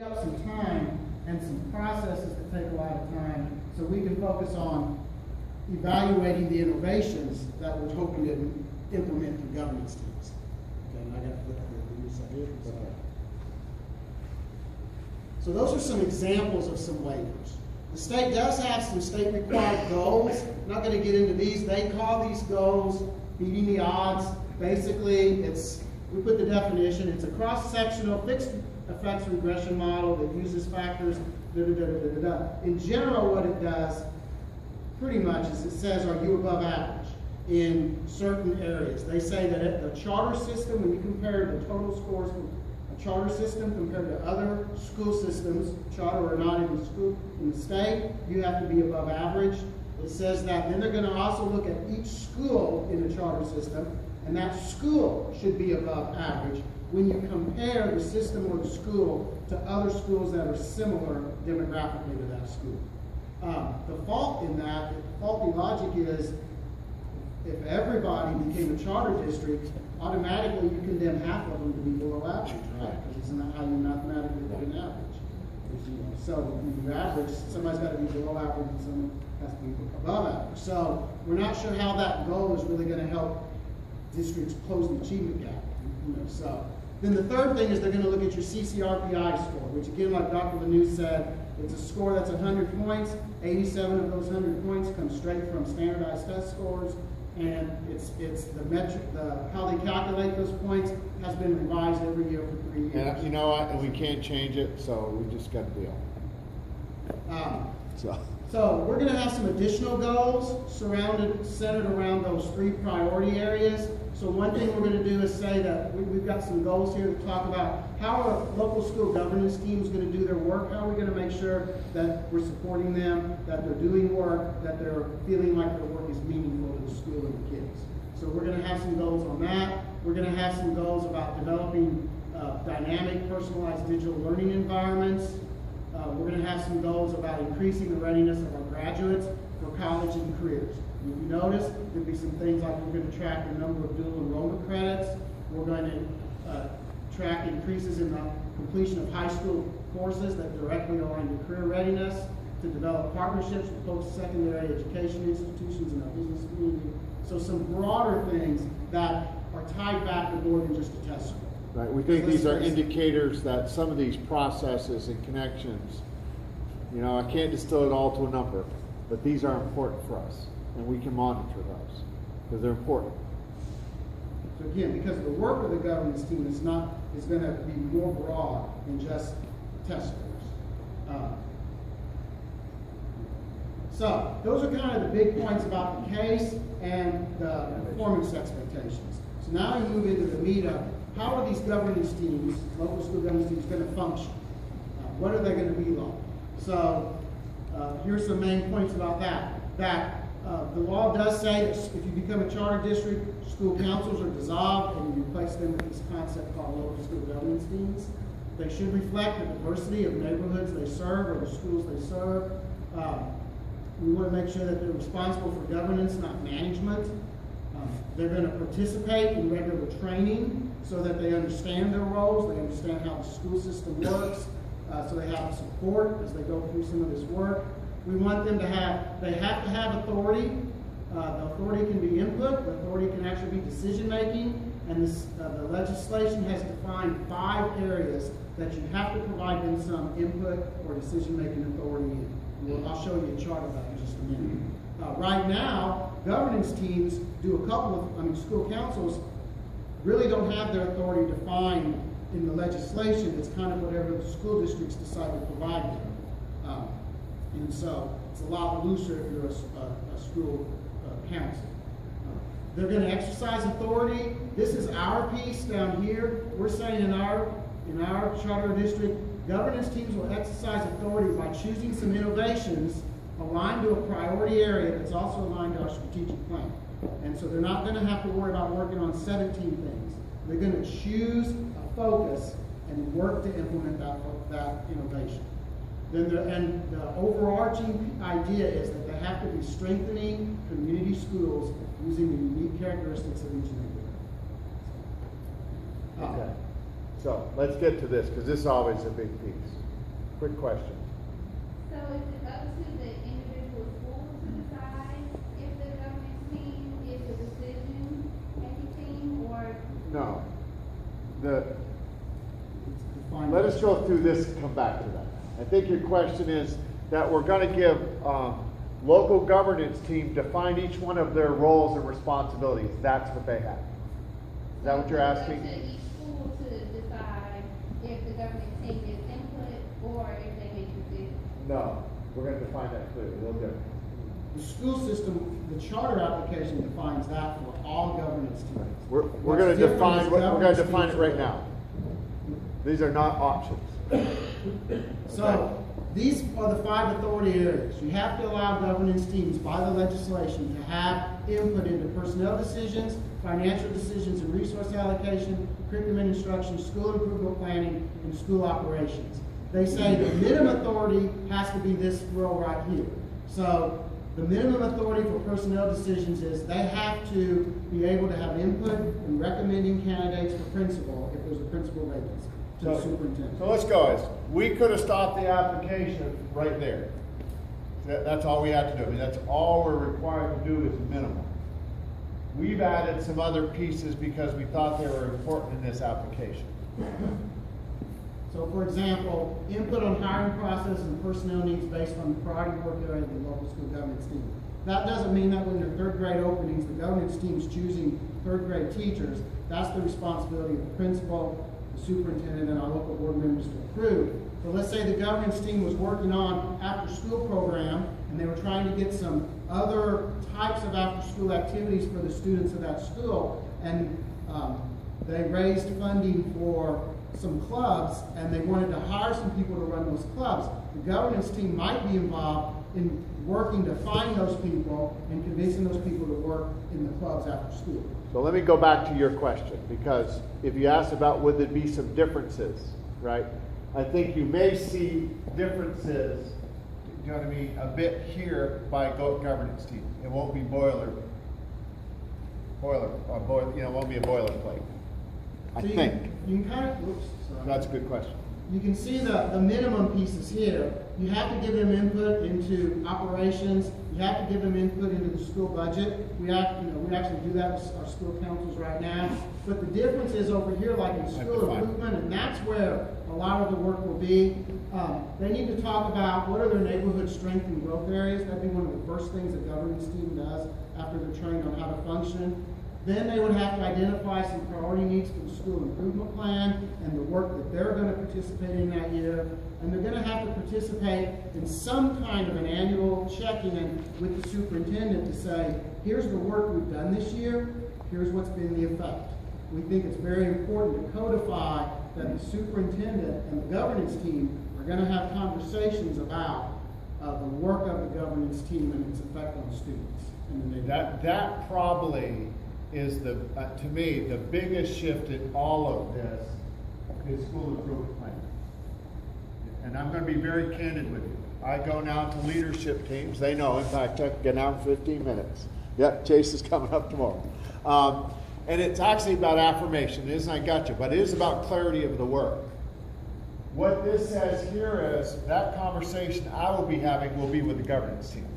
Up some time and some processes that take a lot of time so we can focus on evaluating the innovations that we're hoping to implement through governance teams. Okay, and I got to flip the side here. So those are some examples of some waivers. The state does have some state required goals. I'm not going to get into these. They call these goals beating the odds. Basically, we put the definition, it's a cross-sectional fixed effects regression model that uses factors, In general, what it does pretty much is it says, are you above average in certain areas? They say that at the charter system, when you compare the total scores from a charter system compared to other school systems, charter or not in the school, in the state, you have to be above average. It says that. Then they're going to also look at each school in the charter system, and that school should be above average when you compare the system or the school to other schools that are similar demographically to that school. The fault in that, the faulty logic is, if everybody became a charter district, automatically you condemn half of them to be below average, right? Because isn't that how you mathematically put an average? So if you average, somebody's got to be below average and someone has to be above average. So we're not sure how that goal is really going to help districts close the achievement gap. So then the third thing is they're going to look at your CCRPI score, which again, like Dr. Lanu said, it's a score that's 100 points. 87 of those 100 points come straight from standardized test scores, and it's the metric, how they calculate those points has been revised every year for 3 years. And you know what? And we can't change it, so we just got to deal. So we're going to have some additional goals centered around those 3 priority areas. So one thing we're going to do is say that we've got some goals here to talk about how are local school governance teams going to do their work, how are we going to make sure that we're supporting them, that they're doing work, that they're feeling like their work is meaningful to the school and the kids. So we're going to have some goals on that. We're going to have some goals about developing dynamic, personalized digital learning environments. We're going to have some goals about increasing the readiness of our graduates for college and careers. If you notice, there'll be some things like we're going to track the number of dual enrollment credits. We're going to track increases in the completion of high school courses that directly align to career readiness, to develop partnerships with post-secondary education institutions in our business community. So some broader things that are tied back to more than just a test score. Right. We think these are indicators that some of these processes and connections, I can't distill it all to a number, but these are important for us, and we can monitor those because they're important. So again, because the work of the governance team is going to be more broad than just test scores. So those are kind of the big points about the case and the performance expectations. So now we move into the meat of how are these governance teams, local school governance teams, going to function? What are they going to be like? So here's some main points about that. The law does say that if you become a charter district, school councils are dissolved and you replace them with this concept called local school governance teams. They should reflect the diversity of neighborhoods they serve or the schools they serve. We want to make sure that they're responsible for governance, not management. They're going to participate in regular training so that they understand their roles, they understand how the school system works, so they have support as they go through some of this work. We want them to have authority. The authority can be input, the authority can actually be decision-making, and the legislation has defined 5 areas that you have to provide them some input or decision-making authority in. I'll show you a chart of that in just a minute. Right now, governance teams do school councils really don't have their authority defined in the legislation. It's kind of whatever the school districts decide to provide them. And so it's a lot looser if you're a school council. They're going to exercise authority. This is our piece down here. We're saying in our charter district, governance teams will exercise authority by choosing some innovations aligned to a priority area that's also aligned to our strategic plan. And so they're not going to have to worry about working on 17 things. They're going to choose a focus and work to implement that innovation. Then the overarching idea is that they have to be strengthening community schools using the unique characteristics of each neighborhood. Okay. So let's get to this because this is always a big piece. Quick question. So is it up to the individual school to decide if the governance team is a decision-making team, or? No. Define- Let us go through this and come back to that. I think your question is that we're going to give local governance team define each one of their roles and responsibilities. That's what they have. Is that what you're asking? It's up to each school to decide if the governance team is input or if they make decisions. No. We're going to define that clearly. A little different. The school system, the charter application defines that for all governance teams. We're What's going to different define is we're going to governance define it teams right are- now. These are not options. So, these are the 5 authority areas. You have to allow governance teams by the legislation to have input into personnel decisions, financial decisions and resource allocation, curriculum and instruction, school improvement planning, and school operations. They say the minimum authority has to be this row right here. So, the minimum authority for personnel decisions is they have to be able to have input in recommending candidates for principal if there's a principal vacancy to the superintendent. So let's go, guys. We could have stopped the application right there. That's all we had to do. I mean, that's all we're required to do is minimum. We've added some other pieces because we thought they were important in this application. So, for example, input on hiring process and personnel needs based on the priority work area of the local school governance team. That doesn't mean that when there are 3rd grade openings, the governance team is choosing 3rd grade teachers. That's the responsibility of the principal, the superintendent, and our local board members to approve. But let's say the governance team was working on after-school program, and they were trying to get some other types of after-school activities for the students of that school, and they raised funding for some clubs, and they wanted to hire some people to run those clubs. The governance team might be involved in working to find those people and convincing those people to work in the clubs after school. So let me go back to your question, because if you asked about would there be some differences, right? I think you may see differences, you know what I mean, a bit here by governance team. It won't be it won't be a boilerplate. I So think. You can kind of, oops, sorry. That's a good question. You can see the minimum pieces here. You have to give them input into operations. You have to give them input into the school budget. We actually do that with our school councils right now. But the difference is over here, like in school improvement, and that's where a lot of the work will be. They need to talk about what are their neighborhood strength and growth areas. That'd be one of the first things the governance team does after they're trained on how to function. Then they would have to identify some priority needs for the school improvement plan and the work that they're going to participate in that year. And they're going to have to participate in some kind of an annual check-in with the superintendent to say, here's the work we've done this year, here's what's been the effect. We think it's very important to codify that the superintendent and the governance team are going to have conversations about the work of the governance team and its effect on students in the neighborhood. That probably is to me, the biggest shift in all of this is school improvement plan. And I'm going to be very candid with you. I go now to leadership teams. They know. In fact, I can get out in 15 minutes. Yep, Chase is coming up tomorrow. And it's actually about affirmation. It isn't I got you, but it is about clarity of the work. What this says here is that conversation I will be having will be with the governance team.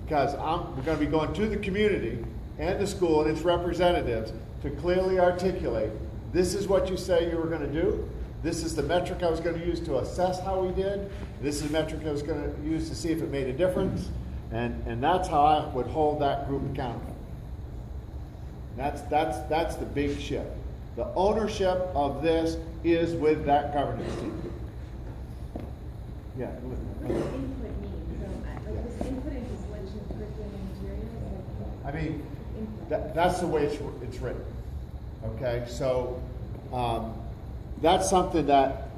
Because we're going to be going to the community and the school and its representatives to clearly articulate, this is what you say you were going to do. This is the metric I was going to use to assess how we did. This is the metric I was going to use to see if it made a difference. And that's how I would hold that group accountable. That's the big shift. The ownership of this is with that governance team. Yeah. What does input mean? Like this input into selection of curriculum and materials? I mean, that's the way it's written. Okay, so that's something that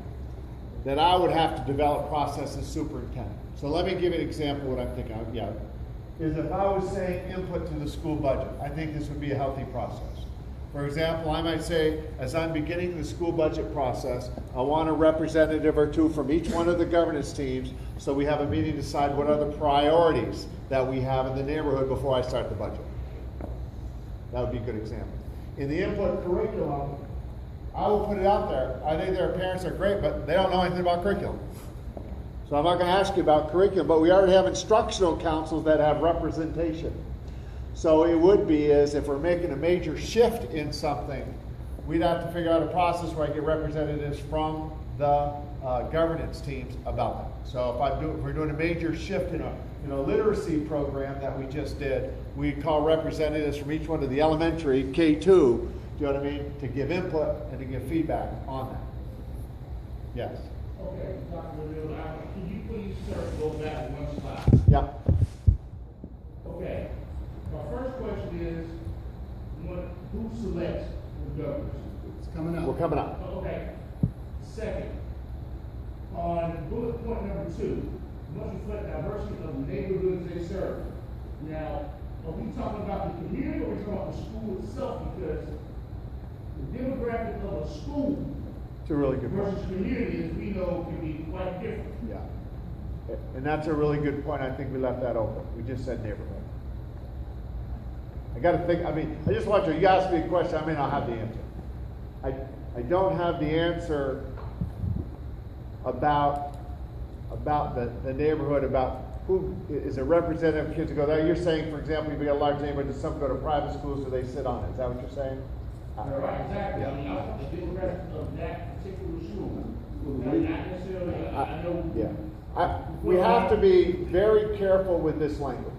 I would have to develop process as superintendent. So let me give you an example of what I'm thinking of. Yeah, is if I was saying input to the school budget, I think this would be a healthy process. For example, I might say, as I'm beginning the school budget process, I want a representative or two from each one of the governance teams so we have a meeting to decide what are the priorities that we have in the neighborhood before I start the budget. That would be a good example. In the input curriculum, I will put it out there. I think their parents are great, but they don't know anything about curriculum. So I'm not going to ask you about curriculum, but we already have instructional councils that have representation. So it would be is if we're making a major shift in something, we'd have to figure out a process where I get representatives from the governance teams about that. So if we're doing a major shift in a literacy program that we just did, we call representatives from each one of the elementary K2, do you know what I mean, to give input and to give feedback on that. Yes. Okay, Dr. Miller, can you please, sir, go back one slide? Yep. Okay. My first question is, who selects the governors? It's coming up. We're coming up. Okay. Second, on bullet point number 2, must reflect diversity of the neighborhoods they serve. Now, are we talking about the community or are we talking about the school itself? Because the demographic of a school It's a really good point. versus community, as we know, can be quite different. Yeah. And that's a really good point. I think we left that open. We just said neighborhood. I got to think, I just want you ask me a question, I may not have the answer. I don't have the answer about the neighborhood, about who is a representative of kids who go there. You're saying, for example, if you got a large neighborhood, does some go to private schools, do they sit on it? Is that what you're saying? Right, exactly. Yeah. I mean, I the demographic of that particular school. Not necessarily, I know. Yeah. We have to be very careful with this language.